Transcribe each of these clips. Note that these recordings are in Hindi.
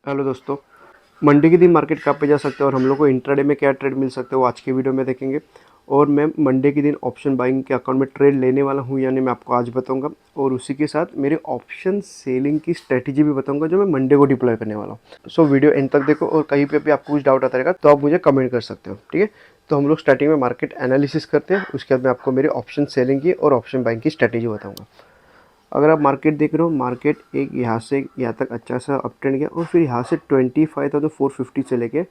हेलो दोस्तों। मंडे के दिन मार्केट कहाँ पे जा सकते हैं और हम लोग को इंट्राडे में क्या ट्रेड मिल सकते हैं वो आज की वीडियो में देखेंगे। और मैं मंडे के दिन ऑप्शन बाइंग के अकाउंट में ट्रेड लेने वाला हूँ यानी मैं आपको आज बताऊंगा, और उसी के साथ मेरे ऑप्शन सेलिंग की स्ट्रेटजी भी बताऊंगा जो मैं मंडे को डिप्लॉय करने वाला हूँ। सो वीडियो एंड तक देखो, और कहीं पे भी आपको कुछ डाउट आता रहेगा तो आप मुझे कमेंट कर सकते हो, ठीक है। तो हम लोग स्टार्टिंग में मार्केट एनालिसिस करते हैं, उसके बाद मैं आपको मेरे ऑप्शन सेलिंग की और ऑप्शन बाइंग की स्ट्रेटजी बताऊँगा। अगर आप मार्केट देख रहे हो, मार्केट एक यहाँ से यहाँ तक अच्छा सा अप ट्रेंड गया और फिर यहाँ से 25,450 से लेके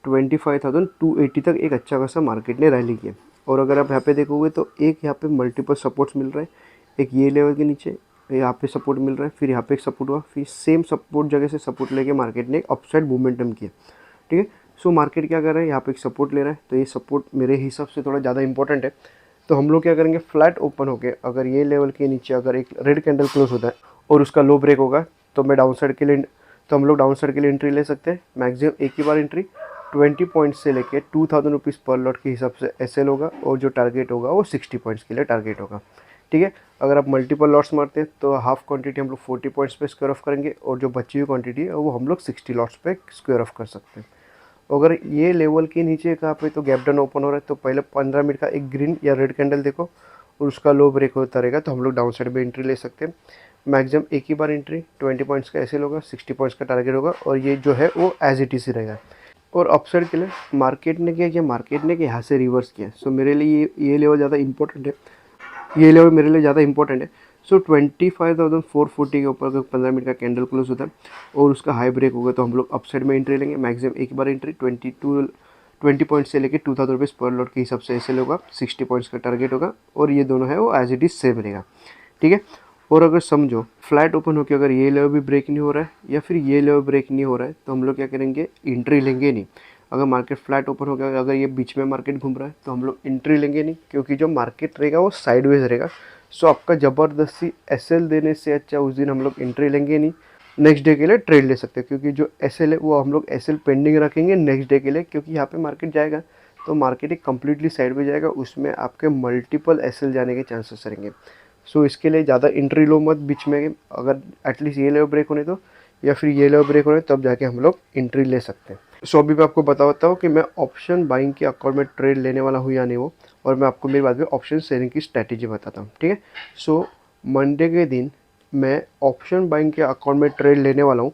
25,280 तक एक अच्छा खासा मार्केट ने रैली किया। और अगर आप यहाँ पे देखोगे तो एक यहाँ पे मल्टीपल सपोर्ट्स मिल रहा है, एक ये लेवल के नीचे यहाँ पे सपोर्ट मिल रहा है, फिर यहाँ पे एक सपोर्ट हुआ, फिर सेम सपोर्ट जगह से सपोर्ट लेके मार्केट ने एक अपसाइड मोमेंटम किया, ठीक है। सो मार्केट क्या कर रहा है, यहाँ पे एक सपोर्ट ले रहा है, तो ये सपोर्ट मेरे हिसाब से थोड़ा ज़्यादा इंपॉर्टेंट है। तो हम लोग क्या करेंगे, फ्लैट ओपन होके अगर ये लेवल के नीचे अगर एक रेड कैंडल क्लोज होता है और उसका लो ब्रेक होगा तो मैं डाउन साइड के लिए तो हम लोग डाउन साइड के लिए एंट्री ले सकते हैं। मैक्सिमम एक ही बार एंट्री 20 पॉइंट्स से लेके 2000 रुपीज़ पर लॉट के हिसाब से एसएल होगा, और जो टारगेट होगा वो 60 पॉइंट्स के लिए टारगेट होगा, ठीक है। अगर आप मल्टीपल लॉट्स मारते हैं तो हाफ क्वांटिटी हम लोग 40 पॉइंट्स पे स्क्वायर ऑफ करेंगे, और जो बची हुई क्वांटिटी है वो हम लोग 60 लॉट्स पे स्क्वायर ऑफ कर सकते हैं। अगर ये लेवल के नीचे कहाँ पे तो गैप डाउन ओपन हो रहा है तो पहले 15 मिनट का एक ग्रीन या रेड कैंडल देखो, और उसका लो ब्रेक होता रहेगा तो हम लोग डाउन साइड में एंट्री ले सकते हैं। मैक्सिमम एक ही बार एंट्री 20 पॉइंट्स का ऐसे होगा, 60 पॉइंट्स का टारगेट होगा, और ये जो है वो एज इट इज रहेगा। और अपसाइड के लिए मार्केट ने क्या किया, मार्केट ने यहाँ से रिवर्स किया। सो मेरे लिए ये लेवल ज़्यादा इंपॉर्टेंट है, ये लेवल मेरे लिए ज़्यादा इंपॉर्टेंट है। सो 25,440 के ऊपर अगर 15 मिनट का कैंडल क्लोज होता है और उसका हाई ब्रेक होगा तो हम लोग अपसाइड में एंट्री लेंगे। मैक्सिमम एक बार एंट्री 20 पॉइंट से लेके 2000 रुपीज़ पर लॉट के हिसाब से ऐसे होगा, 60 पॉइंट्स का टारगेट होगा, और ये दोनों है वो एज इट इज़ सेम रहेगा, ठीक है। और अगर समझो फ्लैट ओपन होकर अगर ये लेवल भी ब्रेक नहीं हो रहा है या फिर ये लेवल ब्रेक नहीं हो रहा है तो हम लोग क्या करेंगे, एंट्री लेंगे नहीं। अगर मार्केट फ्लैट ओपन हो गया, अगर ये बीच में मार्केट घूम रहा है तो हम लोग एंट्री लेंगे नहीं, क्योंकि जो मार्केट रहेगा वो साइडवेज रहेगा। सो आपका ज़बरदस्ती एसएल देने से अच्छा उस दिन हम लोग एंट्री लेंगे नहीं, नेक्स्ट डे के लिए ट्रेड ले सकते हैं, क्योंकि जो एसएल है वो हम लोग एसएल पेंडिंग रखेंगे नेक्स्ट डे के लिए, क्योंकि यहाँ पे मार्केट जाएगा तो मार्केट एक कम्प्लीटली साइड में जाएगा, उसमें आपके मल्टीपल एसएल जाने के चांसेस रहेंगे। सो इसके लिए ज़्यादा एंट्री लो मत बीच में, अगर एटलीस्ट ये लेवल ब्रेक होने दो या फिर ये लेवल ब्रेक होने तब जाके हम लोग एंट्री ले सकते हैं। सो अभी मैं आपको बताता हूँ कि मैं ऑप्शन बाइंग के अकाउंट में ट्रेड लेने वाला हूँ या नहीं वो, और मैं आपको मेरी बाद में ऑप्शन सेलिंग की स्ट्रैटेजी बताता हूँ, ठीक है। सो मंडे के दिन मैं ऑप्शन बाइंग के अकाउंट में ट्रेड लेने वाला हूँ,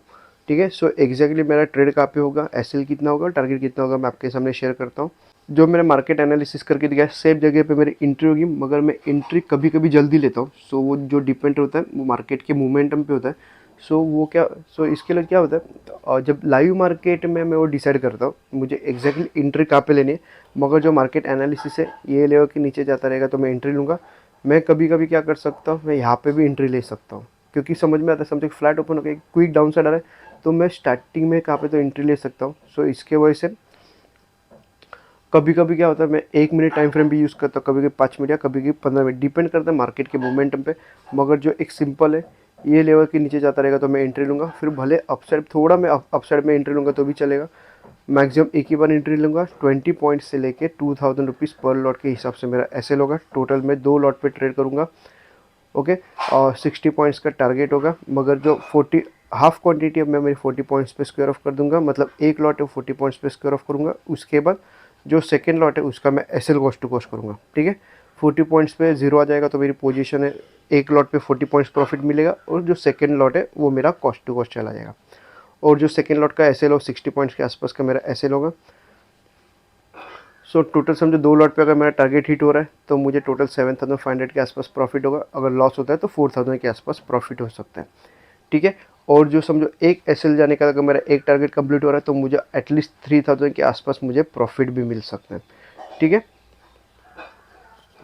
ठीक है। सो एग्जैक्टली मेरा ट्रेड कहाँ पे होगा, एसएल कितना होगा, टारगेट कितना होगा, मैं आपके सामने शेयर करता हूँ। जो मैंने मार्केट एनालिसिस करके दिया है सेम जगह पे मेरी एंट्री होगी, मगर मैं एंट्री कभी कभी जल्दी लेता हूँ। सो वो जो डिपेंड होता है वो मार्केट के मोमेंटम पे होता है। सो इसके लिए क्या होता है, जब लाइव मार्केट में मैं वो डिसाइड करता हूँ मुझे एग्जैक्टली एंट्री कहाँ पे लेनी है, मगर जो मार्केट एनालिसिस है ये लेवल के नीचे जाता रहेगा तो मैं एंट्री लूँगा। मैं कभी कभी क्या कर सकता हूँ, मैं यहाँ पे भी एंट्री ले सकता हूँ, क्योंकि समझ में आता है, समथिंग फ्लैट ओपन हो गया क्विक डाउन साइड आ रहा है तो मैं स्टार्टिंग में कहाँ पे तो एंट्री ले सकता हूँ। सो इसके वजह से कभी कभी क्या होता है, मैं 1 मिनट टाइम फ्रेम भी यूज़ करता हूँ, कभी कभी 5 मिनट या कभी कभी 15 मिनट, डिपेंड करता है मार्केट के मोमेंटम पे। मगर जो एक सिंपल है, ये लेवल के नीचे जाता रहेगा तो मैं एंट्री लूँगा, फिर भले अपसाइड थोड़ा मैं अपसाइड में एंट्री लूँगा तो भी चलेगा। मैक्सिमम एक ही बार एंट्री लूँगा, 20 पॉइंट से लेके 2000 रुपीज़ पर लॉट के हिसाब से मेरा एसएल होगा। टोटल मैं 2 लॉट पे ट्रेड करूँगा, ओके। और 60 पॉइंट्स का टारगेट होगा, मगर जो 40 हाफ क्वांटिटी अब मैं मेरी 40 पॉइंट्स पे स्क्वायर ऑफ कर दूंगा, मतलब एक लॉट है 40 पॉइंट्स पे स्क्वायर ऑफ करूंगा। उसके बाद जो सेकेंड लॉट है उसका मैं एसएल कॉस्ट टू कॉस्ट करूंगा, ठीक है। 40 पॉइंट्स पे जीरो आ जाएगा तो मेरी पोजीशन है, एक लॉट पे 40 पॉइंट्स प्रॉफिट मिलेगा, और जो सेकेंड लॉट है वो मेरा कॉस्ट टू कॉस्ट चला जाएगा। और जो सेकेंड लॉट का एसएल हो 60 पॉइंट्स के आसपास का मेरा एसएल होगा। सो टोटल समझो 2 लॉट पे अगर मेरा टारगेट हिट हो रहा है तो मुझे टोटल 7500 के आसपास प्रॉफिट होगा, अगर लॉस होता है तो 4000 के आसपास प्रॉफिट हो सकता है, ठीक है। और जो समझो एक एसएल जाने का अगर मेरा एक टारगेट कंप्लीट हो रहा है तो मुझे एटलीस्ट 3000 के आसपास मुझे प्रॉफिट भी मिल सकता है, ठीक है।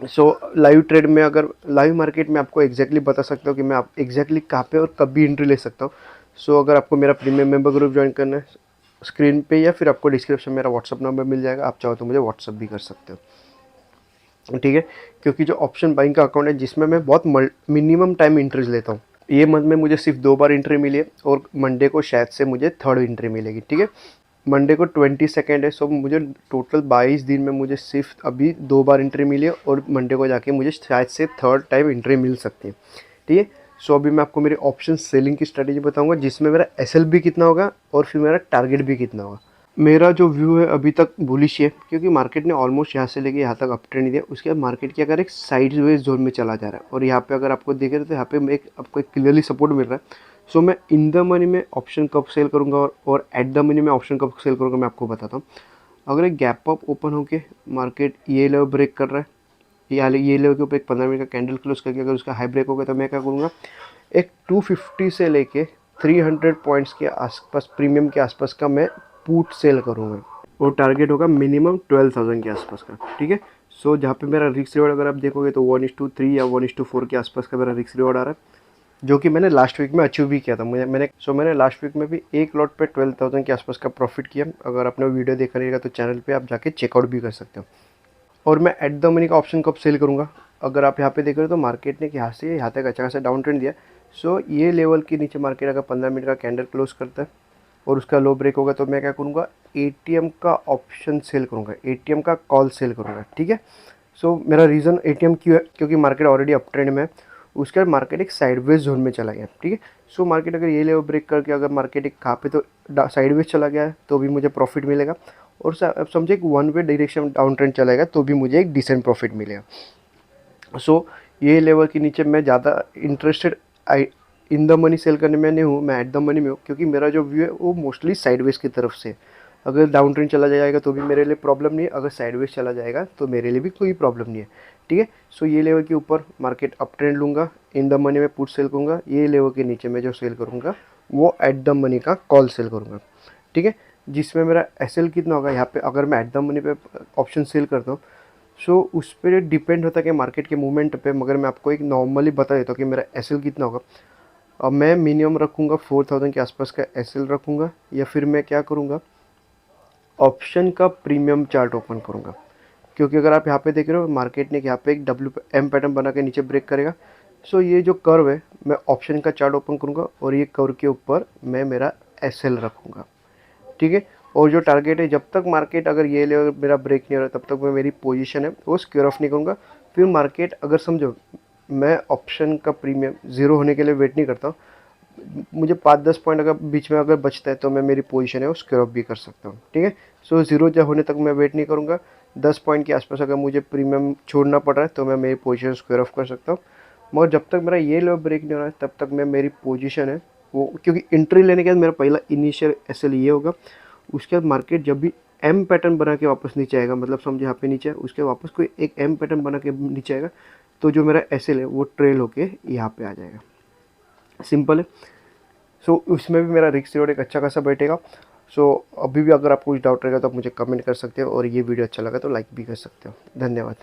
सो लाइव ट्रेड में अगर लाइव मार्केट में आपको एग्जैक्टली बता सकता हूँ कि मैं आप एग्जैक्टली कहाँ पे और कब भी एंट्री ले सकता हूँ। सो अगर आपको मेरा प्रीमियम मेंबर ग्रुप ज्वाइन करना है, स्क्रीन पे या फिर आपको डिस्क्रिप्शन में मेरा व्हाट्सअप नंबर मिल जाएगा, आप चाहो तो मुझे व्हाट्सअप भी कर सकते हो, ठीक है। क्योंकि जो ऑप्शन बाइंग का अकाउंट है जिसमें मैं बहुत मिनिमम टाइम एंट्रीज लेता हूँ, ये मंथ में मुझे सिर्फ 2 बार एंट्री मिली है, और मंडे को शायद से मुझे थर्ड एंट्री मिलेगी, ठीक है। मंडे को 22 है, सो मुझे टोटल 22 दिन में मुझे सिर्फ अभी 2 बार एंट्री मिली है, और मंडे को जाके मुझे शायद से थर्ड टाइम एंट्री मिल सकती है, ठीक है। सो अभी मैं आपको मेरी ऑप्शन सेलिंग की स्ट्रेटेजी बताऊंगा, जिसमें मेरा एसएल भी कितना होगा और फिर मेरा टारगेट भी कितना होगा। मेरा जो व्यू है अभी तक बुलिश है, क्योंकि मार्केट ने ऑलमोस्ट यहाँ से लेके यहाँ तक अप ट्रेंड दिया। उसके बाद मार्केट की अगर एक साइडवेज जोन में चला जा रहा है और यहाँ पे अगर आपको देख रहे तो यहाँ पे एक आपको एक क्लियरली सपोर्ट मिल रहा है। सो मैं इन द मनी में ऑप्शन कब सेल करूँगा और एट द मनी में ऑप्शन कब सेल करूँगा मैं आपको बताता हूँ। अगर एक गैप अप ओपन होके मार्केट ये लेवल ब्रेक कर रहा है, ये लेवल के ऊपर एक 15 मिनट का कैंडल क्लोज करके अगर उसका हाई ब्रेक होगा तो मैं क्या करूँगा, एक 250 से लेके 300 पॉइंट्स के आसपास प्रीमियम के आसपास का मैं पुट सेल करूँगा और टारगेट होगा मिनिमम 12,000 के आसपास का। ठीक है। सो जहाँ पे मेरा रिस्क रिवॉर्ड अगर आप देखोगे तो 1:3 या 1:4 के आसपास का मेरा रिस्क रिवॉर्ड आ रहा है, जो कि मैंने लास्ट वीक में अचीव भी किया था। मैंने लास्ट वीक में भी एक लॉट पे 12,000 के आसपास का प्रॉफिट किया। अगर आपने वीडियो देखा रहेगा तो चैनल पे आप जाके चेकआउट भी कर सकते हो। और मैं एट द मनी का ऑप्शन कब सेल करूँगा, अगर आप यहाँ पे देख रहे हो तो मार्केट ने यहाँ से यहाँ तक अच्छा खासा डाउन ट्रेंड दिया। सो ये लेवल के नीचे मार्केट अगर 15 मिनट का कैंडल क्लोज करता है और उसका लो ब्रेक होगा तो मैं क्या करूँगा, एटीएम का ऑप्शन सेल करूँगा, एटीएम का कॉल सेल करूँगा। ठीक है। सो मेरा रीज़न एटीएम क्यों है, क्योंकि मार्केट ऑलरेडी अप ट्रेंड में है। उसके बाद मार्केट एक साइडवेज जोन में चला गया। ठीक है। सो मार्केट अगर ये लेवल ब्रेक करके अगर मार्केट एक कहाँ पे तो साइडवेज चला गया है तो भी मुझे प्रॉफिट मिलेगा। और अब समझे एक one way direction down trend चलेगा तो भी मुझे एक डिसेंट प्रॉफिट मिलेगा। सो ये लेवल के नीचे मैं ज़्यादा interested in the money sale करने में नहीं हूँ, मैं एट द मनी में हूँ, क्योंकि मेरा जो व्यू है वो मोस्टली साइडवेज की तरफ से। अगर डाउन ट्रेंड चला जाएगा तो भी मेरे लिए प्रॉब्लम नहीं है, अगर साइडवेज चला जाएगा तो मेरे लिए भी कोई प्रॉब्लम नहीं है। ठीक है। सो ये लेवल के ऊपर मार्केट अप ट्रेंड लूँगा, इन द मनी में पुट सेल करूँगा। ये लेवल के नीचे मैं जो सेल करूँगा वो एट द मनी का कॉल सेल करूँगा। ठीक है। जिसमें मेरा एसएल कितना होगा, यहाँ पे अगर मैं एट द मनी पे ऑप्शन सेल करता हूँ सो उस पर डिपेंड होता है कि मार्केट के मूवमेंट पे, मगर मैं आपको एक नॉर्मली बता देता हूँ कि मेरा एसएल कितना होगा। अब मैं मिनिमम रखूँगा 4,000 के आसपास का एसएल रखूँगा, या फिर मैं क्या करूँगा, ऑप्शन का प्रीमियम चार्ट ओपन करूँगा। क्योंकि अगर आप यहाँ पे देख रहे हो मार्केट ने यहाँ पे एक WM पैटर्न बना के नीचे ब्रेक करेगा। सो ये जो कर्व है मैं ऑप्शन का चार्ट ओपन करूँगा और ये कर्व के ऊपर मैं मेरा एसएल रखूँगा। ठीक है। और जो टारगेट है, जब तक मार्केट अगर ये लेवल मेरा ब्रेक नहीं हो रहा तब तक मैं मेरी पोजीशन है वो स्क्वेयर ऑफ नहीं करूँगा। फिर मार्केट अगर समझो मैं ऑप्शन का प्रीमियम ज़ीरो होने के लिए वेट नहीं करता हूँ, मुझे 5-10 पॉइंट अगर बीच में अगर बचता है तो मैं मेरी पोजीशन है वो स्क्वेयर ऑफ भी कर सकता हूँ। ठीक है। सो ज़ीरो जब होने तक मैं वेट नहीं करूँगा। 10 पॉइंट के आसपास अगर मुझे प्रीमियम छोड़ना पड़ रहा है तो मैं मेरी पोजीशन स्क्वेयर ऑफ कर सकता हूँ। मगर जब तक मेरा ये लेवल ब्रेक नहीं हो रहा है तब तक मैं मेरी पोजीशन है वो, क्योंकि एंट्री लेने के बाद मेरा पहला इनिशियल एसएल ये होगा। उसके बाद मार्केट जब भी एम पैटर्न बना के वापस नीचे आएगा, मतलब समझे यहाँ पे नीचे है, उसके वापस कोई एक एम पैटर्न बना के नीचे आएगा तो जो मेरा एसएल है वो ट्रेल होके यहाँ पे आ जाएगा। सिंपल है। सो उसमें भी मेरा रिस्क रिवॉर्ड एक अच्छा खासा बैठेगा। सो अभी भी अगर आपको कुछ डाउट रहेगा तो आप मुझे कमेंट कर सकते हो, और ये वीडियो अच्छा लगा तो लाइक भी कर सकते हो। धन्यवाद।